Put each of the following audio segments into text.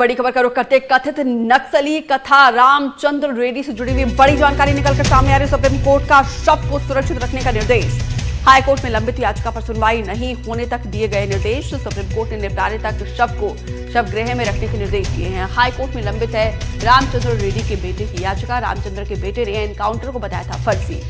बड़ी खबर का रुख करते कथित नक्सली कथा रामचंद्र रेड्डी से जुड़ी हुई बड़ी जानकारी निकलकर सामने आ रही। सुप्रीम कोर्ट का शव को सुरक्षित रखने का निर्देश। हाई कोर्ट में लंबित याचिका पर सुनवाई नहीं होने तक दिए गए निर्देश। सुप्रीम कोर्ट ने निपटारे तक शव को शवगृह में रखने के निर्देश दिए हैं। हाई कोर्ट में लंबित है रामचंद्र रेड्डी के बेटे की याचिका। रामचंद्र के बेटे ने एनकाउंटर को बताया था फर्जी।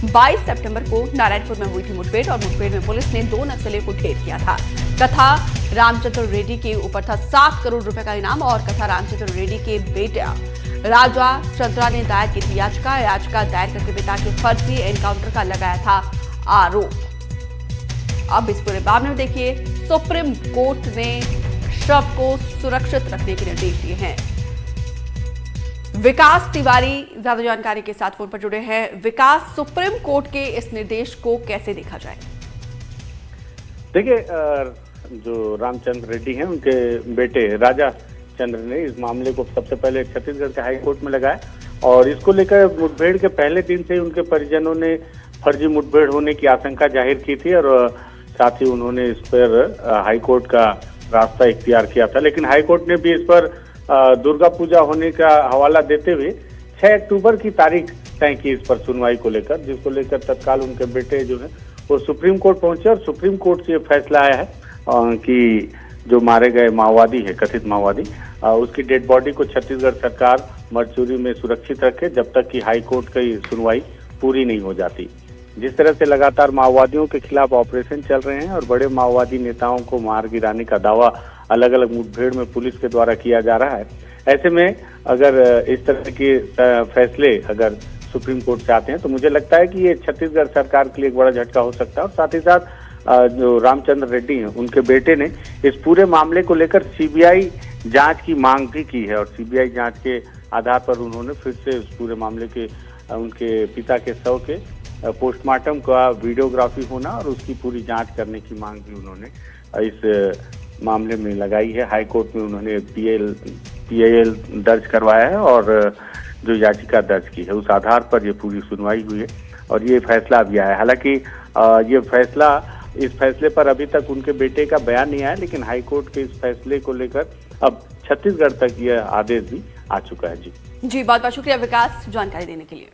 22 सितंबर को नारायणपुर में हुई थी मुठभेड़ और मुठभेड़ में पुलिस ने 2 नक्सलियों को ढेर किया था। कथा रामचंद्र रेड्डी के ऊपर था 7 करोड़ रुपए का इनाम और कथा रामचंद्र रेड्डी के बेटा राजा चंद्रा ने दायर की थी याचिका। याचिका दायर करके पिता के फर्जी एनकाउंटर का लगाया था आरोप। अब इस पूरे मामले में देखिए सुप्रीम कोर्ट ने शव को सुरक्षित रखने के निर्देश दिए हैं। विकास तिवारी ज्यादा जानकारी के साथ फोन पर जुड़े हैं। विकास, सुप्रीम कोर्ट के इस निर्देश को कैसे देखा जाए? देखिए, जो रामचंद्र रेड्डी हैं उनके बेटे राजा चंद्र ने इस मामले को सबसे पहले छत्तीसगढ़ के हाई कोर्ट में लगाया और इसको लेकर मुठभेड़ के पहले दिन से उनके परिजनों ने फर्जी मुठभेड़ होने की आशंका जाहिर की थी और साथ ही उन्होंने इस पर हाई कोर्ट का रास्ता इख्तियार किया था। लेकिन हाई कोर्ट ने भी इस पर दुर्गा पूजा होने का हवाला देते हुए 6 अक्टूबर की तारीख तय की इस पर सुनवाई को लेकर, जिसको लेकर तत्काल उनके बेटे जो है वो सुप्रीम कोर्ट पहुंचे और सुप्रीम कोर्ट से फैसला आया है कि जो मारे गए माओवादी है, कथित माओवादी, उसकी डेड बॉडी को छत्तीसगढ़ सरकार मरचूरी में सुरक्षित रखे जब तक कि हाई कोर्ट की सुनवाई पूरी नहीं हो जाती। जिस तरह से लगातार माओवादियों के खिलाफ ऑपरेशन चल रहे हैं और बड़े माओवादी नेताओं को मार गिराने का दावा अलग अलग मुठभेड़ में पुलिस के द्वारा किया जा रहा है, ऐसे में अगर इस तरह के फैसले अगर सुप्रीम कोर्ट से आते हैं तो मुझे लगता है कि ये छत्तीसगढ़ सरकार के लिए एक बड़ा झटका हो सकता है। और साथ ही साथ जो रामचंद्र रेड्डी हैं उनके बेटे ने इस पूरे मामले को लेकर सीबीआई जांच की मांग भी की है और सीबीआई जांच के आधार पर उन्होंने फिर से उस पूरे मामले के उनके पिता के शव के पोस्टमार्टम का वीडियोग्राफी होना और उसकी पूरी जांच करने की मांग भी उन्होंने इस मामले में लगाई है। हाई कोर्ट में उन्होंने पीआईएल दर्ज करवाया है और जो याचिका दर्ज की है उस आधार पर ये पूरी सुनवाई हुई है और ये फैसला अभी आया है। हालांकि इस फैसले पर अभी तक उनके बेटे का बयान नहीं आया, लेकिन हाई कोर्ट के इस फैसले को लेकर अब छत्तीसगढ़ तक यह आदेश भी आ चुका है। जी बहुत बहुत शुक्रिया विकास जानकारी देने के लिए।